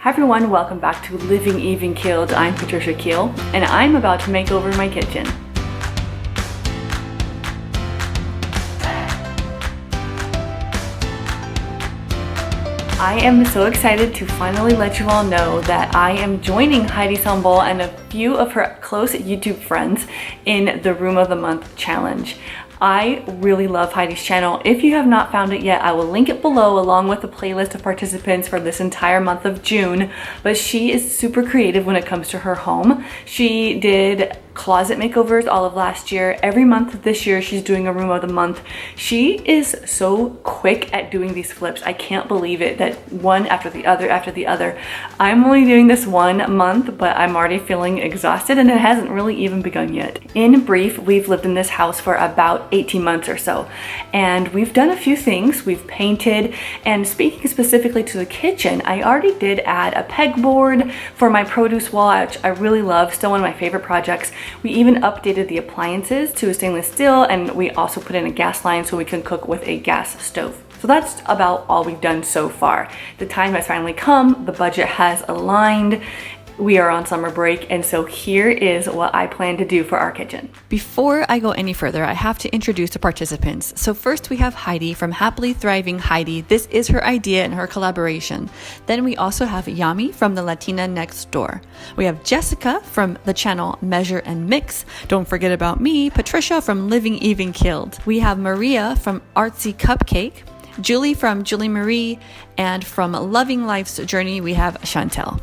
Hi everyone, welcome back to Living Even Keeled. I'm Patricia Keel, and I'm about to make over my kitchen. I am so excited to finally let you all know that I am joining Heidi Sambol and a few of her close YouTube friends in the Room of the Month challenge. I really love Heidi's channel. If you have not found it yet, I will link it below along with the playlist of participants for this entire month of June. But she is super creative when it comes to her home. She did closet makeovers all of last year. Every month this year, she's doing a room of the month. She is so quick at doing these flips. I can't believe it, that one after the other after the other. I'm only doing this 1 month, but I'm already feeling exhausted and it hasn't really even begun yet. In brief, we've lived in this house for about 18 months or so, and we've done a few things. We've painted, and speaking specifically to the kitchen, I already did add a pegboard for my produce wall, which I really love, still one of my favorite projects. We even updated the appliances to stainless steel, and we also put in a gas line so we can cook with a gas stove. So that's about all we've done so far. The time has finally come, the budget has aligned. We are on summer break, and so here is what I plan to do for our kitchen. Before I go any further, I have to introduce the participants. So first we have Heidi from Happily Thriving Heidi. This is her idea and her collaboration. Then we also have Yami from the Latina Next Door. We have Jessica from the channel Measure and Mix. Don't forget about me, Patricia from Living Even Keeled. We have Maria from Artsy Cupcake, Julie from Julie Marie, and from Loving Life's Journey, we have Chantel.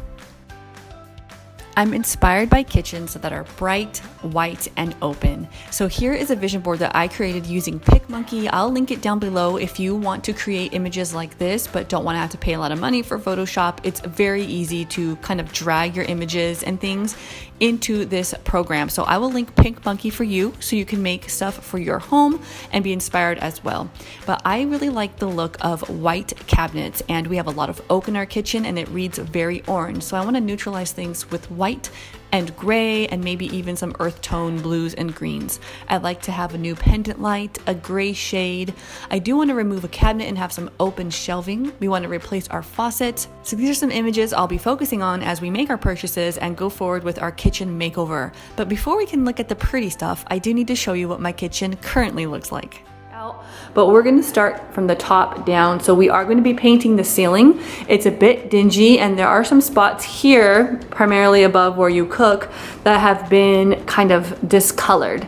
I'm inspired by kitchens that are bright, white, and open. So here is a vision board that I created using PicMonkey. I'll link it down below if you want to create images like this, but don't want to have to pay a lot of money for Photoshop. It's very easy to kind of drag your images and things into this program. So I will link PicMonkey for you so you can make stuff for your home and be inspired as well. But I really like the look of white cabinets, and we have a lot of oak in our kitchen and it reads very orange. So I want to neutralize things with white and gray and maybe even some earth tone blues and greens. I'd like to have a new pendant light, a gray shade. I do want to remove a cabinet and have some open shelving. We want to replace our faucet. So these are some images I'll be focusing on as we make our purchases and go forward with our kitchen makeover. But before we can look at the pretty stuff, I do need to show you what my kitchen currently looks like. But we're going to start from the top down. So we are going to be painting the ceiling. It's a bit dingy, and there are some spots here, primarily above where you cook, that have been kind of discolored.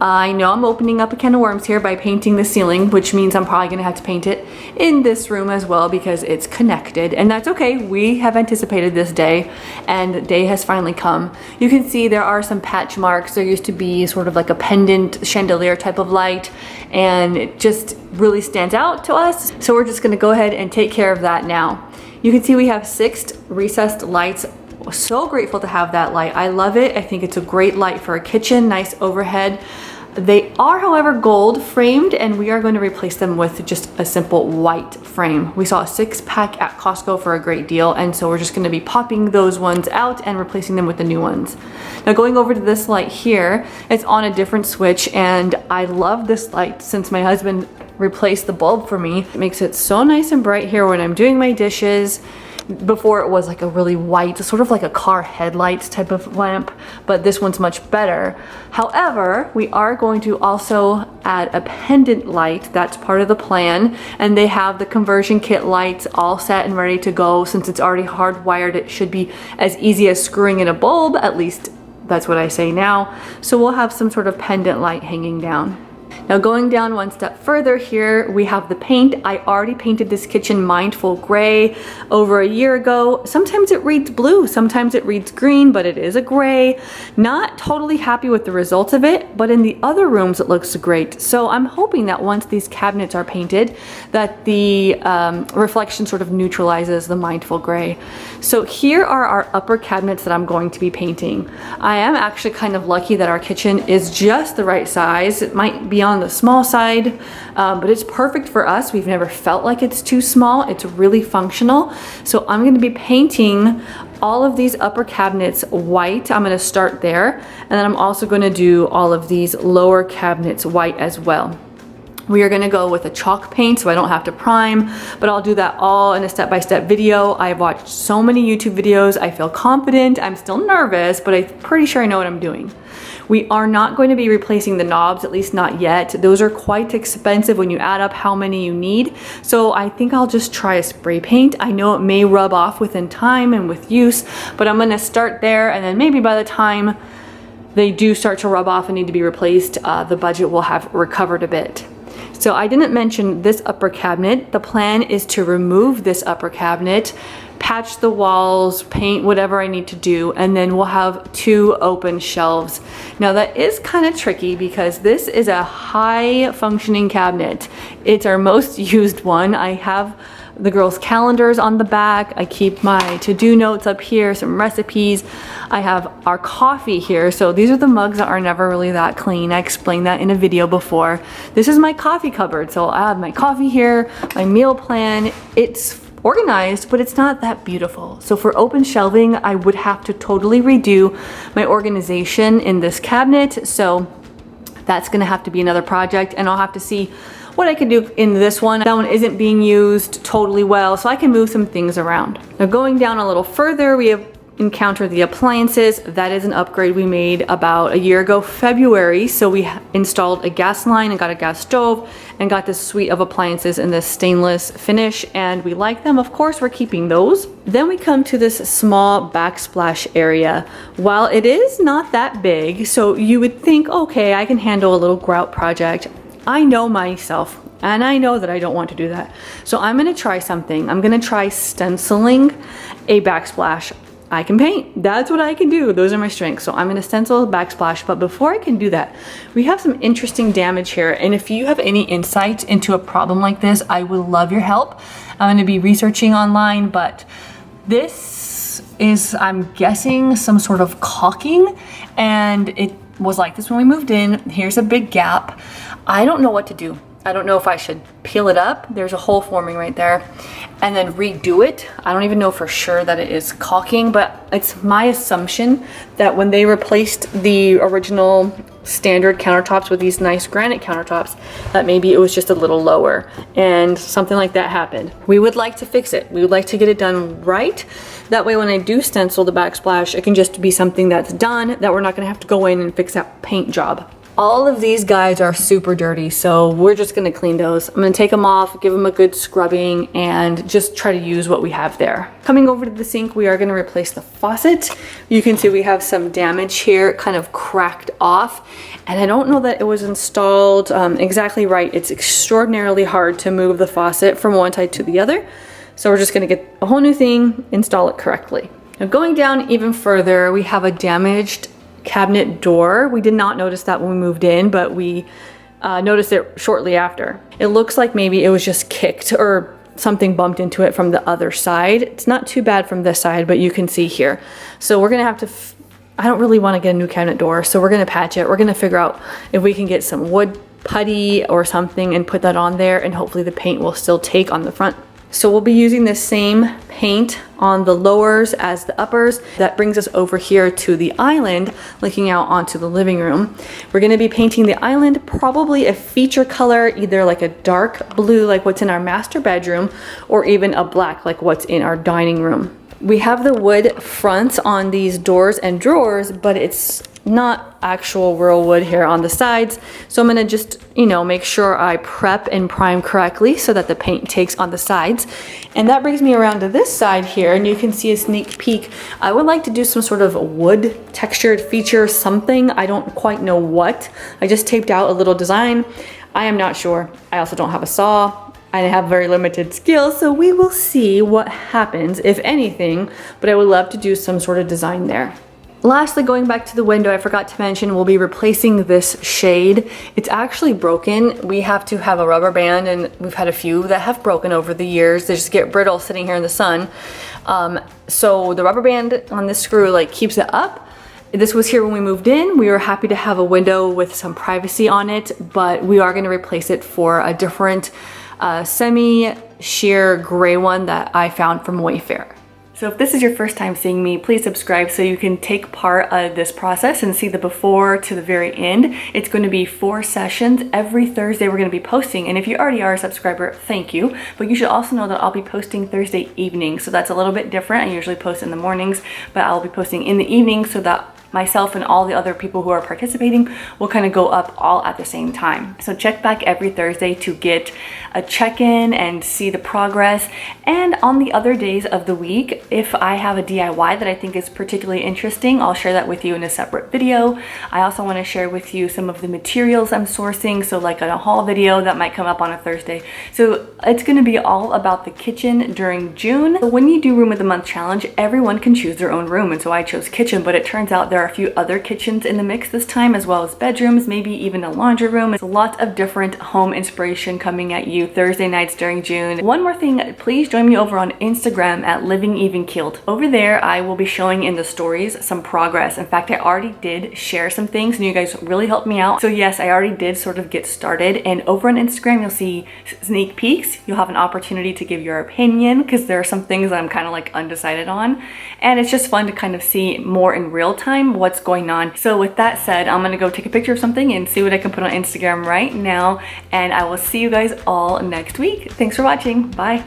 I know I'm opening up a can of worms here by painting the ceiling, which means I'm probably gonna have to paint it in this room as well because it's connected, and that's okay. We have anticipated this day, and the day has finally come. You can see there are some patch marks. There used to be sort of like a pendant chandelier type of light, and it just really stands out to us. So we're just gonna go ahead and take care of that now. You can see we have 6 recessed lights. So grateful to have that light. I love it. I think it's a great light for a kitchen, nice overhead. They are, however, gold framed, and we are going to replace them with just a simple white frame. We saw a 6-pack at Costco for a great deal, and so we're just going to be popping those ones out and replacing them with the new ones. Now going over to this light here, it's on a different switch, and I love this light since my husband replaced the bulb for me. It makes it so nice and bright here when I'm doing my dishes. Before it was like a really white, sort of like a car headlights type of lamp, but this one's much better. However, we are going to also add a pendant light. That's part of the plan, and they have the conversion kit lights all set and ready to go. Since it's already hardwired, it should be as easy as screwing in a bulb, at least that's what I say now. So we'll have some sort of pendant light hanging down. Now going down one step further here, we have the paint. I already painted this kitchen mindful gray over a year ago. Sometimes it reads blue, sometimes it reads green, but it is a gray. Not totally happy with the results of it, but in the other rooms it looks great. So I'm hoping that once these cabinets are painted, that the reflection sort of neutralizes the mindful gray. So here are our upper cabinets that I'm going to be painting. I am actually kind of lucky that our kitchen is just the right size. It might be on the small side, but it's perfect for us. We've never felt like it's too small. It's really functional. So I'm going to be painting all of these upper cabinets white. I'm going to start there, and then I'm also going to do all of these lower cabinets white as well. We are gonna go with a chalk paint so I don't have to prime, but I'll do that all in a step-by-step video. I've watched so many YouTube videos. I feel confident. I'm still nervous, but I'm pretty sure I know what I'm doing. We are not going to be replacing the knobs, at least not yet. Those are quite expensive when you add up how many you need. So I think I'll just try a spray paint. I know it may rub off within time and with use, but I'm gonna start there, and then maybe by the time they do start to rub off and need to be replaced, the budget will have recovered a bit. So I didn't mention this upper cabinet. The plan is to remove this upper cabinet, patch the walls, paint whatever I need to do, and then we'll have 2 open shelves. Now that is kind of tricky because this is a high functioning cabinet. It's our most used one. I have the girls' calendars on the back. I keep my to-do notes up here, some recipes. I have our coffee here. So these are the mugs that are never really that clean. I explained that in a video before. This is my coffee cupboard. So I have my coffee here, my meal plan. It's organized, but it's not that beautiful. So for open shelving, I would have to totally redo my organization in this cabinet. So that's gonna have to be another project, and I'll have to see what I can do in this one. That one isn't being used totally well, so I can move some things around. Now going down a little further, we have encountered the appliances. That is an upgrade we made about a year ago, February. So we installed a gas line and got a gas stove and got this suite of appliances in this stainless finish, and we like them. Of course, we're keeping those. Then we come to this small backsplash area. While it is not that big, so you would think, okay, I can handle a little grout project. I know myself, and I know that I don't want to do that. So I'm gonna try something. I'm gonna try stenciling a backsplash. I can paint. That's what I can do. Those are my strengths. So I'm gonna stencil a backsplash, but before I can do that, we have some interesting damage here. And if you have any insight into a problem like this, I would love your help. I'm gonna be researching online, but this is, I'm guessing, some sort of caulking, and it was like this when we moved in. Here's a big gap. I don't know what to do. I don't know if I should peel it up. There's a hole forming right there, and then redo it. I don't even know for sure that it is caulking, but it's my assumption that when they replaced the original standard countertops with these nice granite countertops, that maybe it was just a little lower and something like that happened. We would like to fix it. We would like to get it done right. That way when I do stencil the backsplash, it can just be something that's done, that we're not gonna have to go in and fix that paint job. All of these guys are super dirty, so we're just gonna clean those. I'm gonna take them off, give them a good scrubbing, and just try to use what we have there. Coming over to the sink, we are gonna replace the faucet. You can see we have some damage here, kind of cracked off, and I don't know that it was installed exactly right. It's extraordinarily hard to move the faucet from one side to the other, so we're just gonna get a whole new thing, install it correctly. Now going down even further, we have a damaged cabinet door. We did not notice that when we moved in, but we noticed it shortly after. It looks like maybe it was just kicked or something bumped into it from the other side. It's not too bad from this side, but you can see here. So we're gonna have to, I don't really wanna get a new cabinet door, so we're gonna patch it. We're gonna figure out if we can get some wood putty or something and put that on there, and hopefully the paint will still take on the front. So we'll be using the same paint on the lowers as the uppers. That brings us over here to the island, looking out onto the living room. We're gonna be painting the island probably a feature color, either like a dark blue like what's in our master bedroom, or even a black like what's in our dining room. We have the wood fronts on these doors and drawers, but it's not actual real wood here on the sides. So I'm gonna just, make sure I prep and prime correctly so that the paint takes on the sides. And that brings me around to this side here, and you can see a sneak peek. I would like to do some sort of wood textured feature, something. I don't quite know what. I just taped out a little design. I am not sure. I also don't have a saw. I have very limited skills, so we will see what happens, if anything, but I would love to do some sort of design there. Lastly, going back to the window, I forgot to mention we'll be replacing this shade. It's actually broken. We have to have a rubber band, and we've had a few that have broken over the years. They just get brittle sitting here in the sun. So the rubber band on this screw keeps it up. This was here when we moved in. We were happy to have a window with some privacy on it, but we are gonna replace it for a different semi-sheer gray one that I found from Wayfair. So if this is your first time seeing me, please subscribe so you can take part of this process and see the before to the very end. It's going to be 4 sessions. Every Thursday we're going to be posting, and if you already are a subscriber, thank you. But you should also know that I'll be posting Thursday evening, so that's a little bit different. I usually post in the mornings, but I'll be posting in the evening so that myself and all the other people who are participating will kind of go up all at the same time. So check back every Thursday to get a check-in and see the progress. And on the other days of the week, if I have a DIY that I think is particularly interesting, I'll share that with you in a separate video. I also want to share with you some of the materials I'm sourcing, so like a haul video that might come up on a Thursday. So it's going to be all about the kitchen during June. So when you do Room of the Month challenge, everyone can choose their own room, and so I chose kitchen, but it turns out there are a few other kitchens in the mix this time, as well as bedrooms, maybe even a laundry room. It's lots of different home inspiration coming at you Thursday nights during June. One more thing, please join me over on Instagram at Living Even Keeled. Over there, I will be showing in the stories some progress. In fact, I already did share some things and you guys really helped me out. So yes, I already did sort of get started, and over on Instagram, you'll see sneak peeks. You'll have an opportunity to give your opinion because there are some things that I'm kind of like undecided on. And it's just fun to kind of see more in real time what's going on. So with that said, I'm gonna go take a picture of something and see what I can put on Instagram right now, and I will see you guys all next week. Thanks for watching. Bye.